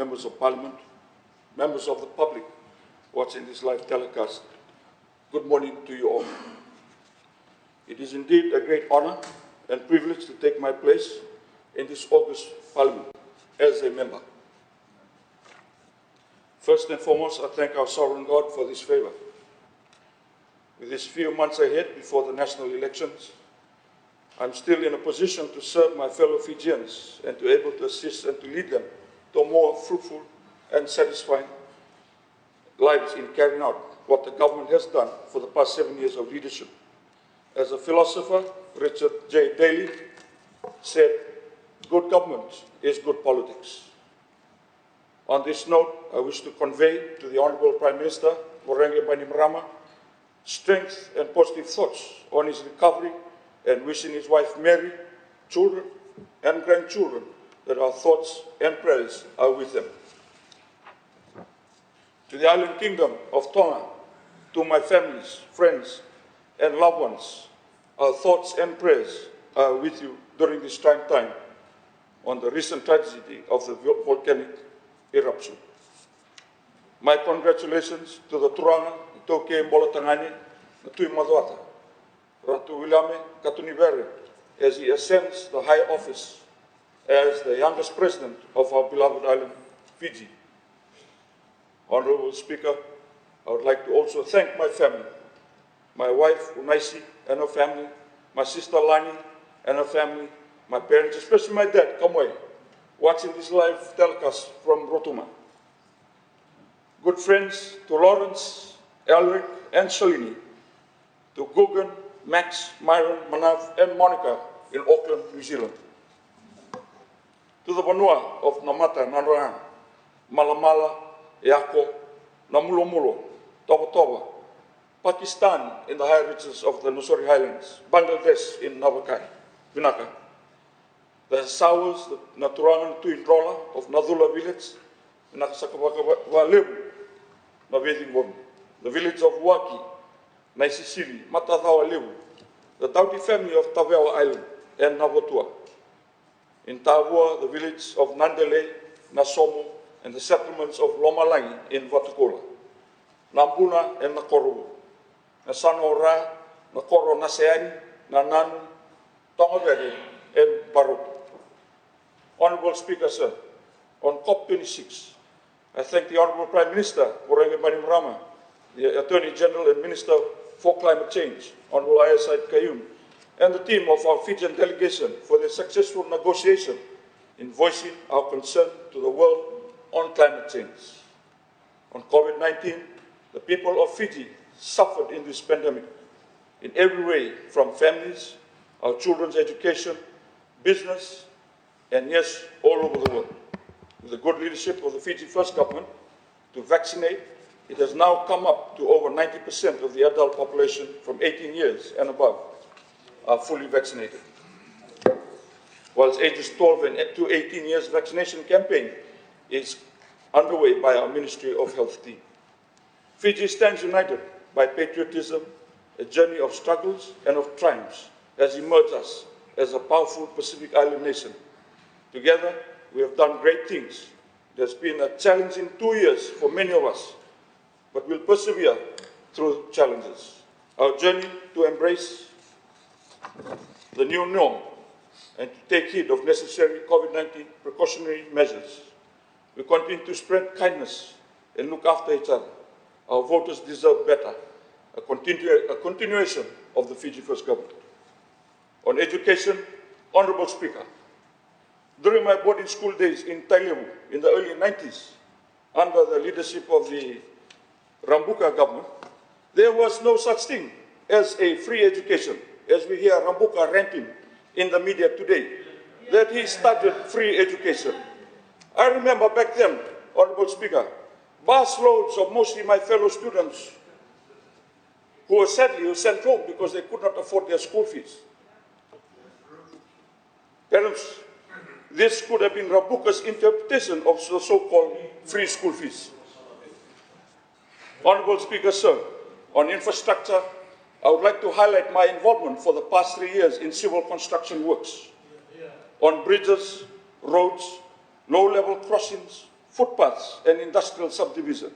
members of Parliament, members of the public watching this live telecast, good morning to you all. It is indeed a great honor and privilege to take my place in this August Parliament as a member. First and foremost, I thank our sovereign God for this favor. With these few months ahead before the national elections, I'm still in a position to serve my fellow Fijians and to be able to assist and to lead them to more fruitful and satisfying lives in carrying out what the government has done for the past 7 years of leadership. As a philosopher, Richard J. Daley said, good government is good politics. On this note, I wish to convey to the Honourable Prime Minister, Morenga Bainimarama, strength and positive thoughts on his recovery and wishing his wife Mary, children and grandchildren that our thoughts and prayers are with them. To the island kingdom of Tonga, to my families, friends and loved ones, our thoughts and prayers are with you during this trying time on the recent tragedy of the volcanic eruption. My congratulations to the Turanga, Toke Mbolatangani, Tui Maduata, Ratu Wilame Katunibere, as he ascends the high office as the youngest president of our beloved island, Fiji. Honourable Speaker, I would like to also thank my family, my wife Unaisi and her family, my sister Lani and her family, my parents, especially my dad, Kamwai, watching this live telecast from Rotuma. Good friends to Lawrence, Elric and Shalini, to Gugan, Max, Myron, Manav and Monica in Auckland, New Zealand. To the Vanua of Namata, Nanranga, Malamala, Yako, Namulumulo, Toba Toba, Pakistan in the high reaches of the Nusori Highlands, Bangladesh in Navakai, Vinaka. The Sawas, the Naturangan Tuindrola of Nadula village, Nakasakawaka Lebu, Naveding Women, the village of Waki, Naisisili, Matatawa Lebu, the Tauti family of Tavewa Island and Navotua. In Tavua, the village of Nandele, Nasomo, and the settlements of Lomalangi in Vatukola, Nambuna and Nakorobu, Nasanora, Nakoro Naseani, Nananu, Tongaveri, and Baroku. Honourable Speaker, sir, on COP26, I thank the Honourable Prime Minister, Morenga Bainimarama, the Attorney General and Minister for Climate Change, Honourable Ayasaid Kayum, and the team of our Fijian delegation for their successful negotiation in voicing our concern to the world on climate change. On COVID-19, the people of Fiji suffered in this pandemic in every way, from families, our children's education, business, and yes, all over the world. With the good leadership of the FijiFirst Government to vaccinate, it has now come up to over 90% of the adult population from 18 years and above are fully vaccinated. Whilst ages 12 and to 18 years vaccination campaign is underway by our Ministry of Health team. Fiji stands united by patriotism, a journey of struggles and of triumphs has emerged us as a powerful Pacific Island nation. Together, we have done great things. It has been a challenging 2 years for many of us, but we'll persevere through challenges. Our journey to embrace the new norm and to take heed of necessary COVID-19 precautionary measures. We continue to spread kindness and look after each other. Our voters deserve better, a continuation of the FijiFirst Government. On education, Honourable Speaker, during my boarding school days in Tailevu in the early 90s, under the leadership of the Rabuka government, there was no such thing as a free education, as we hear Rabuka ranting in the media today, that he started free education. I remember back then, Honourable Speaker, bus loads of mostly my fellow students who were sadly sent home because they could not afford their school fees. Parents, this could have been Rabuka's interpretation of the so-called free school fees. Honourable Speaker, sir, on infrastructure, I would like to highlight my involvement for the past 3 years in civil construction works on bridges, roads, low-level crossings, footpaths, and industrial subdivision.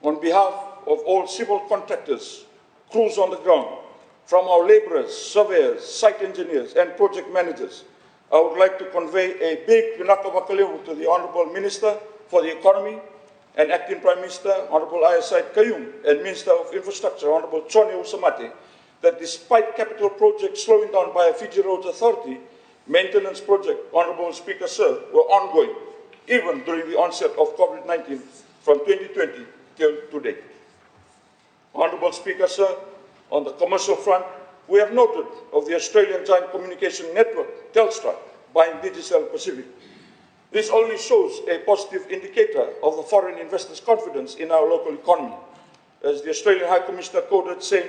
On behalf of all civil contractors, crews on the ground, from our laborers, surveyors, site engineers, and project managers, I would like to convey a big Vinaka Vakaleu to the Honourable Minister for the Economy and Acting Prime Minister, Honourable Ayasai Kayum, and Minister of Infrastructure, Honourable Chone Usamate, that despite capital projects slowing down by a Fiji Roads Authority, maintenance projects, Honourable Speaker Sir, were ongoing, even during the onset of COVID-19 from 2020 till today. Honourable Speaker Sir, on the commercial front, we have noted of the Australian Giant Communication Network, Telstra, buying Digicel Pacific. This only shows a positive indicator of the foreign investors' confidence in our local economy, as the Australian High Commissioner quoted saying,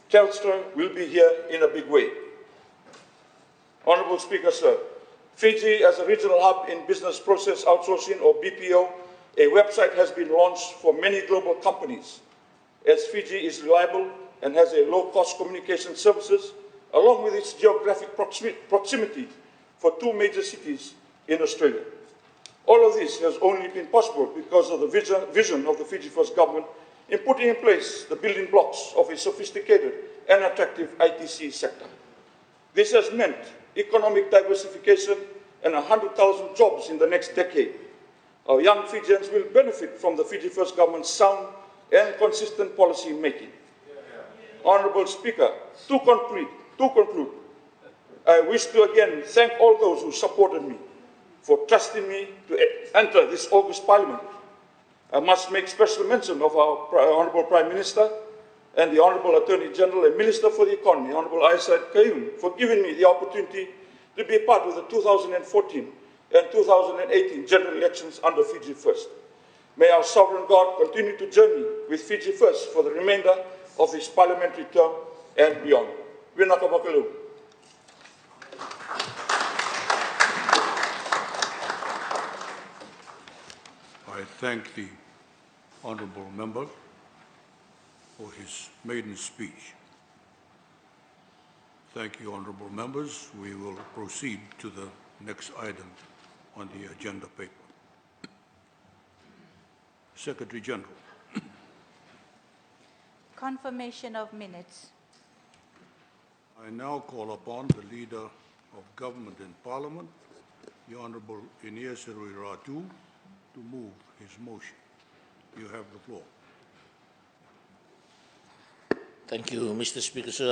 Telstra will be here in a big way. Honourable Speaker, Sir, Fiji as a regional hub in business process outsourcing, or BPO, a website has been launched for many global companies, as Fiji is reliable and has a low-cost communication services, along with its geographic proximity for two major cities in Australia. All of this has only been possible because of the vision of the FijiFirst Government in putting in place the building blocks of a sophisticated and attractive ITC sector. This has meant economic diversification and 100,000 jobs in the next decade. Our young Fijians will benefit from the FijiFirst Government's sound and consistent policy making. Honourable Speaker, to conclude, I wish to again thank all those who supported me for trusting me to enter this August Parliament. I must make special mention of our Honourable Prime Minister and the Honourable Attorney General and Minister for the Economy, Honourable Ayasai Kayum, for giving me the opportunity to be a part of the 2014 and 2018 general elections under Fiji First. May our sovereign God continue to journey with Fiji First for the remainder of this parliamentary term and beyond. Vinaka Vakaleu. I thank the honourable member for his maiden speech. Thank you, honourable members. We will proceed to the next item on the agenda paper. Secretary General. Confirmation of minutes. I now call upon the Leader of Government in Parliament, the Honourable Inia Serui Ratu, to move his motion. You have the floor. Thank you, Mr. Speaker. Sir,